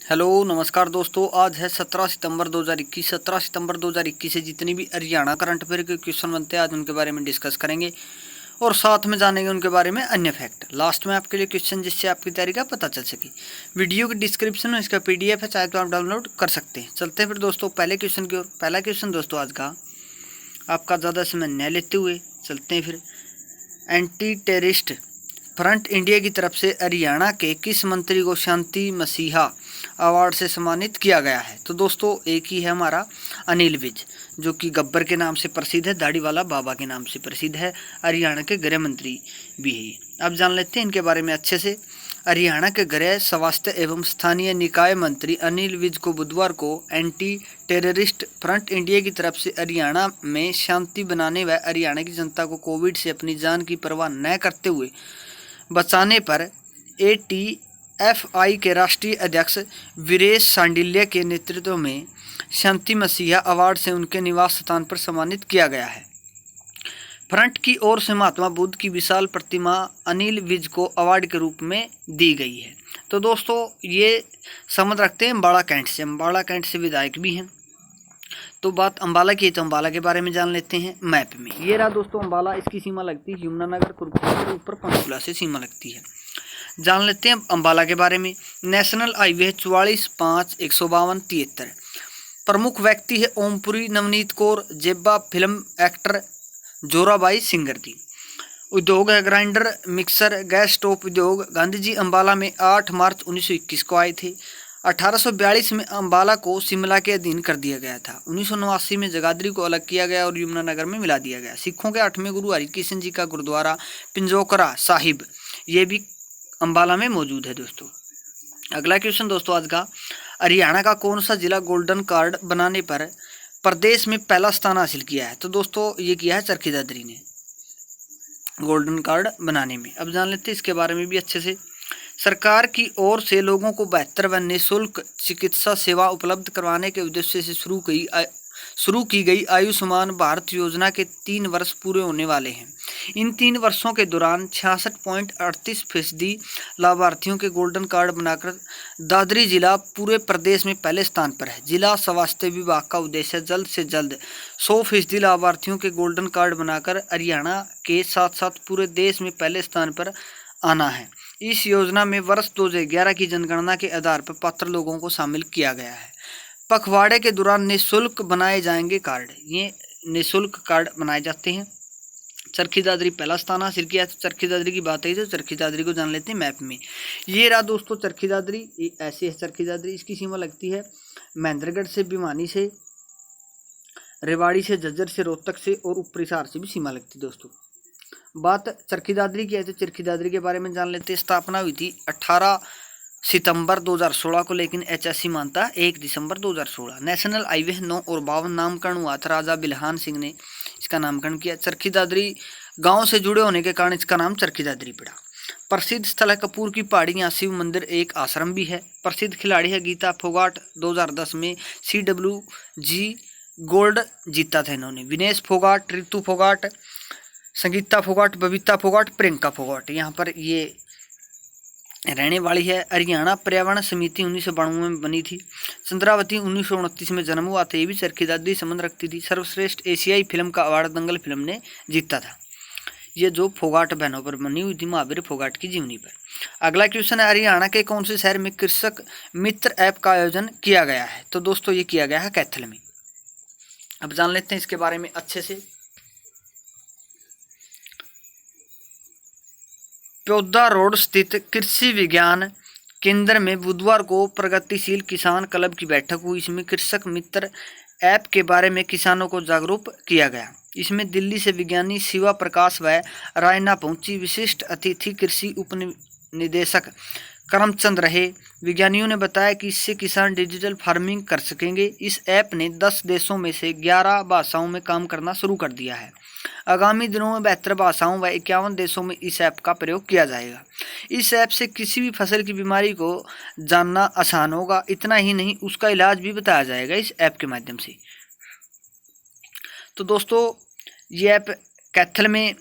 Hello नमस्कार दोस्तों, आज है 17 सितंबर 2021। 17 सितंबर 2021 से जितनी भी हरियाणा करंट अफेयर के क्वेश्चन बनते हैं आज उनके बारे में डिस्कस करेंगे और साथ में जानेंगे उनके बारे में अन्य फैक्ट। लास्ट में आपके लिए क्वेश्चन जिससे आपकी तैयारी का पता चल सके। वीडियो के डिस्क्रिप्शन में इसका पीडीएफ है, चाहे तो आप डाउनलोड कर सकते हैं। चलते हैं फिर दोस्तों पहले क्वेश्चन की ओर। पहला क्वेश्चन दोस्तों आज का आपका ज़्यादा समय न लेते हुए चलते हैं फिर। एंटी टेररिस्ट फ्रंट इंडिया की तरफ से हरियाणा के किस मंत्री को शांति मसीहा अवार्ड से सम्मानित किया गया है? तो दोस्तों एक ही है हमारा अनिल विज, जो कि गब्बर के नाम से प्रसिद्ध है, दाढ़ी वाला बाबा के नाम से प्रसिद्ध है। हरियाणा के गृह मंत्री भी है। अब जान लेते हैं इनके बारे में अच्छे से। हरियाणा के गृह स्वास्थ्य एवं स्थानीय निकाय मंत्री अनिल विज को बुधवार को एंटी टेररिस्ट फ्रंट इंडिया की तरफ से हरियाणा में शांति बनाने व हरियाणा की जनता को कोविड से अपनी जान की परवाह न करते हुए बचाने पर ATFI के राष्ट्रीय अध्यक्ष वीरेश सांडिल्य के नेतृत्व में शांति मसीहा अवार्ड से उनके निवास स्थान पर सम्मानित किया गया है। फ्रंट की ओर से महात्मा बुद्ध की विशाल प्रतिमा अनिल विज को अवार्ड के रूप में दी गई है। तो दोस्तों ये समझ रखते हैं अम्बाला कैंट से। अम्बाला कैंट से विधायक भी हैं। तो बात अम्बाला की है तो अम्बाला के बारे में जान लेते हैं मैप में। ये रहा दोस्तों अम्बाला, इसकी सीमा लगती है यमुनानगर कुरुक्षेत्र के ऊपर पंचकुला से सीमा लगती है। जान लेते हैं अम्बाला के बारे में। नेशनल हाईवे है 44-5-152-73। प्रमुख व्यक्ति है ओमपुरी नवनीत कौर, जेबा फिल्म एक्टर जोराबाई सिंगर थी। उद्योग है ग्राइंडर मिक्सर गैस स्टोव उद्योग। गांधी जी अम्बाला में 8 मार्च 1921 को आए थे। 1842 में अम्बाला को शिमला के अधीन कर दिया गया था। 1989 में जगाधरी को अलग किया गया और यमुनानगर में मिला दिया गया। सिखों के 8वें गुरु हरिकृष्ण जी का गुरुद्वारा पिंजोकरा साहिब ये भी अम्बाला में मौजूद है दोस्तों। अगला क्वेश्चन दोस्तों आज का, हरियाणा का कौन सा जिला गोल्डन कार्ड बनाने पर प्रदेश में पहला स्थान हासिल किया है? तो दोस्तों ये किया है चरखी दादरी ने गोल्डन कार्ड बनाने में। अब जान लेते हैं इसके बारे में भी अच्छे से। सरकार की ओर से लोगों को बेहतर व निःशुल्क चिकित्सा सेवा उपलब्ध करवाने के उद्देश्य से शुरू की गई आयुष्मान भारत योजना के 3 वर्ष पूरे होने वाले हैं। इन 3 वर्षों के दौरान 66.38% लाभार्थियों के गोल्डन कार्ड बनाकर दादरी जिला पूरे प्रदेश में पहले स्थान पर है। जिला स्वास्थ्य विभाग का उद्देश्य जल्द से जल्द 100% लाभार्थियों के गोल्डन कार्ड बनाकर हरियाणा के साथ साथ पूरे देश में पहले स्थान पर आना है। इस योजना में वर्ष 2011 की जनगणना के आधार पर पात्र लोगों को शामिल किया गया है। पखवाड़े के दौरान निःशुल्क बनाए जाएंगे कार्ड। ये निःशुल्क कार्ड बनाए जाते हैं। चरखी दादरी पहला स्थान हासिल किया। तो चरखी दादरी की बात है तो चरखी दादरी को जान लेते हैं मैप में। ये रहा दोस्तों चरखी दादरी, ऐसे है चरखी दादरी। इसकी सीमा लगती है महेंद्रगढ़ से, भिवानी से, रेवाड़ी से, झज्जर से, रोहतक से और ऊपरी हिसार से भी सीमा लगती है दोस्तों। बात चरखी दादरी की है तो चरखी दादरी के बारे में जान लेते हैं। स्थापना हुई थी 18 सितंबर 2016 को, लेकिन HSC मानता है 1 दिसंबर 2016। नेशनल हाईवे 9 और 52 नामकरण हुआ था। राजा बिल्हान सिंह ने इसका नामकरण किया। चरखी दादरी गांव से जुड़े होने के कारण इसका नाम चरखी दादरी पड़ा। प्रसिद्ध स्थल है कपूर की पहाड़ी, यहाँ शिव मंदिर एक आश्रम भी है। प्रसिद्ध खिलाड़ी है गीता फोगाट, 2010 में CWG गोल्ड जीता था इन्होंने। विनेश फोगाट, ऋतु फोगाट, संगीता फोगाट, बबीता फोगाट, प्रियंका फोगाट यहाँ पर ये रहने वाली है। हरियाणा पर्यावरण समिति 1992 में बनी थी। चंद्रावती 1929 में जन्म हुआ था। ये भी चरखी दादरी संबंध रखती थी। सर्वश्रेष्ठ एशियाई फिल्म का अवार्ड दंगल फिल्म ने जीता था। ये जो फोगाट बहनों पर बनी हुई थी, महावीर फोगाट की जीवनी पर। अगला क्वेश्चन है, हरियाणा के कौन से शहर में कृषक मित्र ऐप का आयोजन किया गया है? तो दोस्तों ये किया गया है कैथल में। अब जान लेते हैं इसके बारे में अच्छे से। प्योदा रोड स्थित कृषि विज्ञान केंद्र में बुधवार को प्रगतिशील किसान क्लब की बैठक हुई। इसमें कृषक मित्र ऐप के बारे में किसानों को जागरूक किया गया। इसमें दिल्ली से विज्ञानी शिवा प्रकाश व रायना पहुंची। विशिष्ट अतिथि कृषि उप निदेशक करमचंद रहे। विज्ञानियों ने बताया कि इससे किसान डिजिटल फार्मिंग कर सकेंगे। इस ऐप ने 10 देशों में से 11 भाषाओं में काम करना शुरू कर दिया है। आगामी दिनों में 72 भाषाओं व 51 देशों में इस ऐप का प्रयोग किया जाएगा। इस ऐप से किसी भी फसल की बीमारी को जानना आसान होगा। इतना ही नहीं, उसका इलाज भी बताया जाएगा इस ऐप के माध्यम से। तो दोस्तों ये ऐप कैथल में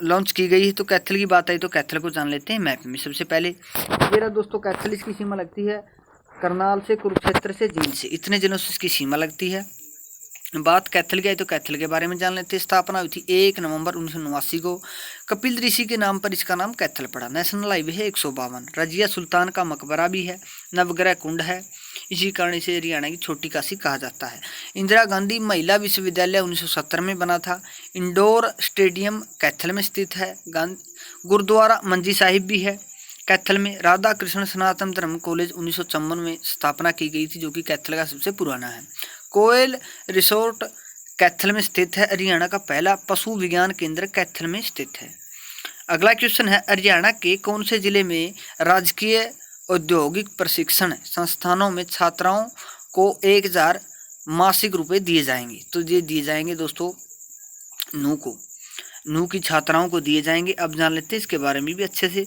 लॉन्च की गई है। तो कैथल की बात आई तो कैथल को जान लेते हैं मैप में। सबसे पहले ये रहा दोस्तों कैथल, इसकी सीमा लगती है करनाल से, कुरुक्षेत्र से, जींद से, इतने जिलों से इसकी सीमा लगती है। बात कैथल की आई तो कैथल के बारे में जान लेते हैं। स्थापना हुई थी 1 नवंबर 1989 को। कपिल ऋषि के नाम पर इसका नाम कैथल पड़ा। नेशनल हाईवे है 152। रजिया सुल्तान का मकबरा भी है। नवग्रह कुंड है। इसी कारण इसे हरियाणा की छोटी काशी कहा जाता है। इंदिरा गांधी महिला विश्वविद्यालय 1970 में बना था। इंडोर स्टेडियम कैथल में स्थित है। गुरुद्वारा मंजी साहिब भी है कैथल में। राधा कृष्ण सनातन धर्म कॉलेज 1954 में स्थापना की गई थी, जो कि कैथल का सबसे पुराना है। कोयल रिसोर्ट कैथल में स्थित है। हरियाणा का पहला पशु विज्ञान केंद्र कैथल में स्थित है। अगला क्वेश्चन है, हरियाणा के कौन से जिले में राजकीय औद्योगिक प्रशिक्षण संस्थानों में छात्राओं को 1000 मासिक रुपए दिए जाएंगे? तो ये दिए जाएंगे दोस्तों नू की छात्राओं को दिए जाएंगे। अब जान लेते हैं इसके बारे में भी अच्छे से।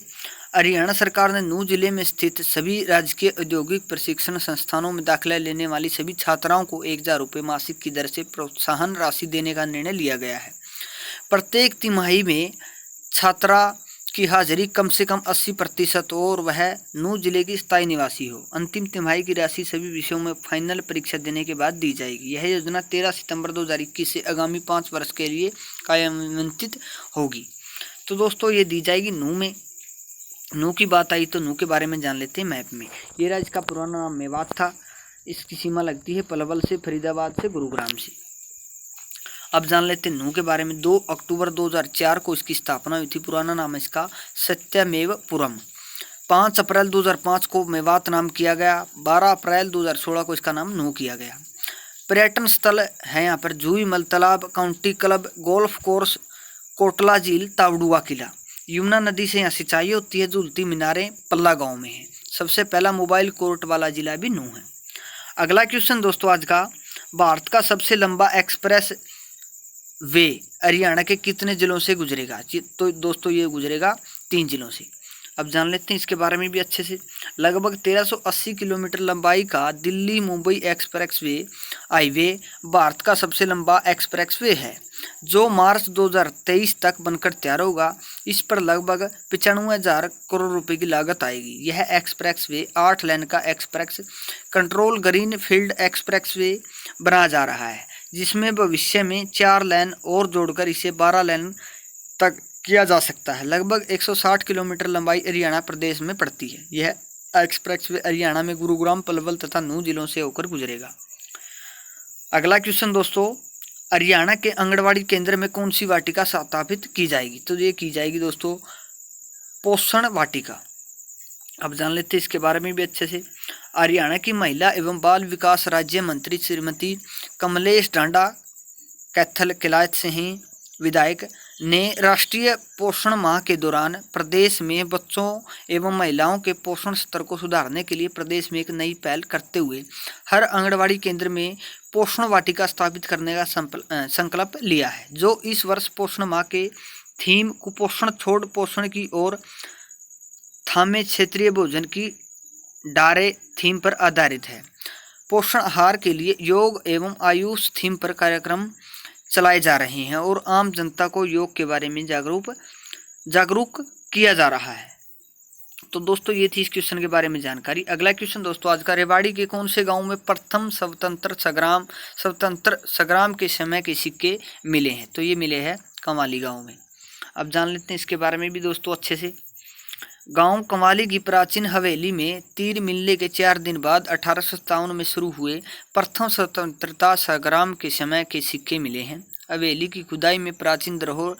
हरियाणा सरकार ने नूह जिले में स्थित सभी राजकीय औद्योगिक प्रशिक्षण संस्थानों में दाखिला लेने वाली सभी छात्राओं को 1000 रुपये मासिक की दर से प्रोत्साहन राशि देने का निर्णय लिया गया है। प्रत्येक तिमाही में छात्रा की हाजिरी कम से कम 80% और वह नूह जिले की स्थायी निवासी हो। अंतिम तिमाही की राशि सभी विषयों में फाइनल परीक्षा देने के बाद दी जाएगी। यह योजना 13 सितंबर 2021 से आगामी 5 वर्ष के लिए कार्यान्वित होगी। तो दोस्तों ये दी जाएगी नूह में। नूह की बात आई तो नूह के बारे में जान लेते हैं मैप में। ये रहा इसका पुराना नाम मेवात था। इसकी सीमा लगती है पलवल से, फरीदाबाद से, गुरुग्राम से। अब जान लेते हैं नूह के बारे में। 2 अक्टूबर 2004 को इसकी स्थापना हुई थी। पुराना नाम है इसका सत्यमेवपुरम। 5 अप्रैल 2005 को मेवात नाम किया गया। 12 अप्रैल 2016 को इसका नाम नूह किया गया। पर्यटन स्थल है यहाँ पर जूहीमल तालाब, county club, golf course, Kotla झील, तावड़ुआ किला। यमुना नदी से यहाँ सिंचाई होती है। झूलती मीनारें पल्ला गांव में है। सबसे पहला मोबाइल कोर्ट वाला जिला भी नूह है। अगला क्वेश्चन दोस्तों आज का, भारत का सबसे लंबा एक्सप्रेस वे हरियाणा के कितने जिलों से गुजरेगा? तो दोस्तों ये गुजरेगा 3 जिलों से। अब जान लेते हैं इसके बारे में भी अच्छे से। लगभग 1380 किलोमीटर लंबाई का Delhi Mumbai express way highway Bharat का सबसे लंबा एक्सप्रेस वे है, जो मार्च 2023 तक बनकर तैयार होगा। इस पर लगभग 95,000 करोड़ रुपए की लागत आएगी। यह एक्सप्रेस वे 8 लेन का express control green field express way बना जा रहा है, जिसमें भविष्य में 4 लेन और जोड़कर इसे 12 लेन तक किया जा सकता है। लगभग 160 किलोमीटर लंबाई हरियाणा प्रदेश में पड़ती है। यह एक्सप्रेस वे हरियाणा में गुरुग्राम, पलवल तथा नूह जिलों से होकर गुजरेगा। अगला क्वेश्चन दोस्तों, हरियाणा के आंगनबाड़ी केंद्र में कौन सी वाटिका स्थापित की जाएगी? तो ये की जाएगी दोस्तों पोषण वाटिका। अब जान लेते हैं इसके बारे में भी अच्छे से। हरियाणा की महिला एवं बाल विकास राज्य मंत्री श्रीमती कमलेश डांडा, कैथल किलायत से ही विधायक, ने राष्ट्रीय पोषण माह के दौरान प्रदेश में बच्चों एवं महिलाओं के पोषण स्तर को सुधारने के लिए प्रदेश में एक नई पहल करते हुए हर आंगनबाड़ी केंद्र में पोषण वाटिका स्थापित करने का संकल्प लिया है, जो इस वर्ष पोषण माह के थीम कुपोषण छोड़ पोषण की ओर थामे क्षेत्रीय भोजन की डारे थीम पर आधारित है। पोषण आहार के लिए योग एवं आयुष थीम पर कार्यक्रम चलाए जा रहे हैं और आम जनता को योग के बारे में जागरूक किया जा रहा है। तो दोस्तों ये थी इस क्वेश्चन के बारे में जानकारी। अगला क्वेश्चन दोस्तों आज का, रेवाड़ी के कौन से गांव में प्रथम स्वतंत्र संग्राम के समय के सिक्के मिले हैं? तो ये मिले हैं कमाली गांव में। अब जान लेते हैं इसके बारे में भी दोस्तों अच्छे से। गांव कमाली की प्राचीन हवेली में तीर मिलने के 4 दिन बाद 1857 में शुरू हुए प्रथम स्वतंत्रता संग्राम के समय के सिक्के मिले हैं। हवेली की खुदाई में प्राचीन धरोहर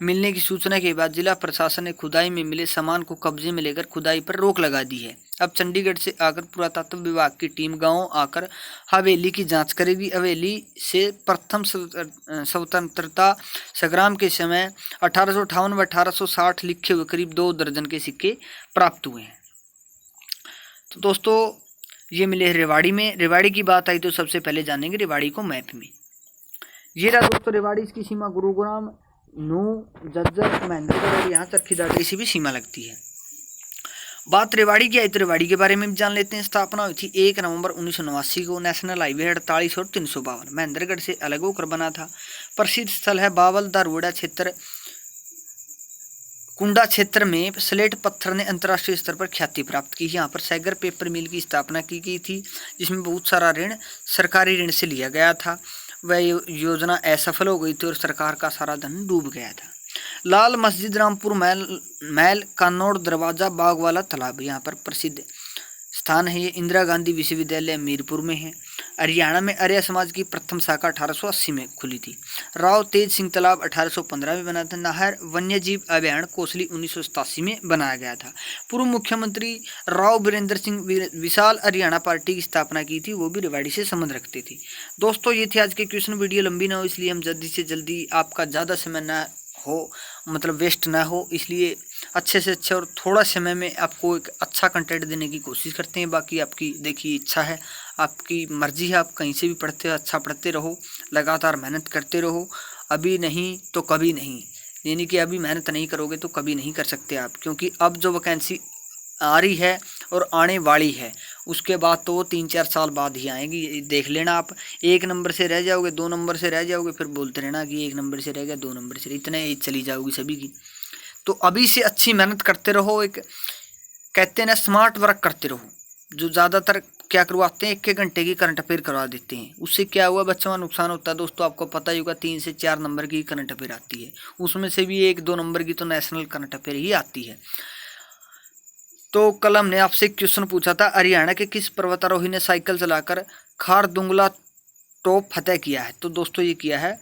मिलने की सूचना के बाद जिला प्रशासन ने खुदाई में मिले सामान को कब्जे में लेकर खुदाई पर रोक लगा दी है। अब चंडीगढ़ से आकर पुरातत्व विभाग की टीम गांव आकर हवेली की जांच करेगी। हवेली से प्रथम स्वतंत्रता संग्राम के समय 1858 व 1860 लिखे हुए करीब 2 दर्जन के सिक्के प्राप्त हुए हैं। तो दोस्तों ये मिले रेवाड़ी में। रेवाड़ी की बात आई तो सबसे पहले जानेंगे रेवाड़ी को मैप में। ये रहा दोस्तों रेवाड़ी, इसकी सीमा गुरुग्राम, नूह, झज्जर, महेंद्रगढ़ और यहाँ चरखी दादरी से भी सीमा लगती है। बात रेवाड़ी की आई तो रेवाड़ी के बारे में भी जान लेते हैं। स्थापना हुई थी 1 नवंबर 1989 को। नेशनल हाईवे 48 और 352 महेंद्रगढ़ से अलग होकर बना था। प्रसिद्ध स्थल है बावल दारुड़ा क्षेत्र कुंडा क्षेत्र में स्लेट पत्थर ने अंतर्राष्ट्रीय स्तर पर ख्याति प्राप्त की। यहाँ पर सैगर पेपर मिल की स्थापना की गई थी, जिसमें बहुत सारा ऋण सरकारी ऋण से लिया गया था। वह योजना असफल हो गई थी और सरकार का सारा धन डूब गया था। लाल मस्जिद, रामपुर महल, कानौड़ दरवाजा, बागवाला तालाब यहाँ पर प्रसिद्ध स्थान है। ये इंदिरा गांधी विश्वविद्यालय मीरपुर में है। हरियाणा में आर्य समाज की प्रथम शाखा 1880 में खुली थी। राव तेज सिंह तालाब 1815 में बना था। नाहर वन्यजीव अभयारण्य कोसली 1987 में बनाया गया था। पूर्व मुख्यमंत्री राव वीरेंद्र सिंह विशाल हरियाणा पार्टी की स्थापना की थी, वो भी रेवाड़ी से संबंध रखते थे। दोस्तों ये थे आज के क्वेश्चन। वीडियो लंबी ना हो इसलिए हम जल्दी से जल्दी आपका ज़्यादा समय ना हो, मतलब वेस्ट ना हो, इसलिए अच्छे से अच्छे और थोड़ा समय में आपको एक अच्छा कंटेंट देने की कोशिश करते हैं। बाकी आपकी देखिए इच्छा है, आपकी मर्जी है, आप कहीं से भी पढ़ते हो, अच्छा पढ़ते रहो, लगातार मेहनत करते रहो। अभी नहीं तो कभी नहीं, यानी कि अभी मेहनत नहीं करोगे तो कभी नहीं कर सकते आप, क्योंकि अब जो वैकेंसी आ रही है और आने वाली है उसके बाद तो वो 3-4 साल बाद ही आएगी। देख लेना, आप 1 नंबर से रह जाओगे, 2 नंबर से रह जाओगे, फिर बोलते रहना कि 1 नंबर से रह गया, 2 नंबर से, इतने एज चली जाओगी सभी की। तो अभी से अच्छी मेहनत करते रहो, एक कहते हैं ना स्मार्ट वर्क करते रहो। जो ज़्यादातर क्या करवाते हैं, 1 घंटे की करंट अफेयर करवा देते हैं, उससे क्या हुआ, बच्चों का नुकसान होता है। दोस्तों आपको पता ही होगा 3 से 4 नंबर की करंट अफेयर आती है, उसमें से भी 1-2 नंबर की तो नेशनल करंट अफेयर ही आती है। तो कल हमने आपसे एक क्वेश्चन पूछा था, हरियाणा के किस पर्वतारोही ने साइकिल चलाकर खारदुंगला टॉप फतेह किया है? तो दोस्तों ये किया है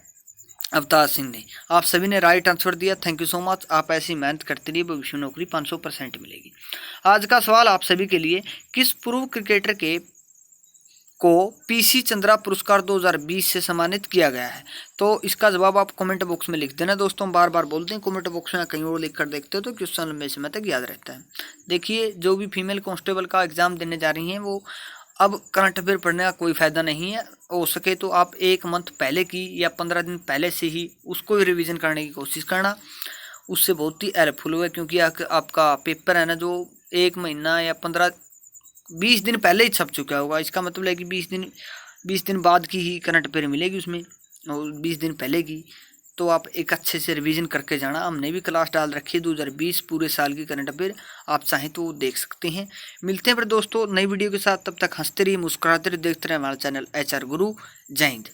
अवतार सिंह ने। आप सभी ने राइट आंसर दिया, थैंक यू सो मच। आप ऐसी मेहनत करते रहिए, भविष्य में नौकरी 500% मिलेगी। आज का सवाल आप सभी के लिए, किस पूर्व क्रिकेटर को पीसी चंद्रा पुरस्कार 2020 से सम्मानित किया गया है? तो इसका जवाब आप कमेंट बॉक्स में लिख देना। दोस्तों बार बार बोलते हैं कमेंट बॉक्स में, कहीं और लिख कर देखते हो तो क्वेश्चन लंबे समय तक याद रहता है। देखिए जो भी फीमेल कांस्टेबल का एग्जाम देने जा रही हैं, वो अब करंट अफेयर पढ़ने का कोई फ़ायदा नहीं है। हो सके तो आप 1 मंथ पहले की या 15 दिन पहले से ही उसको रिवीजन करने की कोशिश करना, उससे बहुत ही हेल्पफुल हुआ। क्योंकि आपका पेपर है ना, जो 1 महीना या 15-20 दिन पहले ही छप चुका होगा। इसका मतलब है कि 20 दिन बाद की ही करंट अफेयर मिलेगी उसमें, और 20 दिन पहले की। तो आप एक अच्छे से रिवीजन करके जाना। हमने भी क्लास डाल रखी है 2020 पूरे साल की करंट अफेयर, आप चाहें तो देख सकते हैं। मिलते हैं फिर दोस्तों नई वीडियो के साथ, तब तक हंसते रहिए, मुस्कुराते रहिए, देखते रहिए हमारा चैनल HR गुरु। जय हिंद।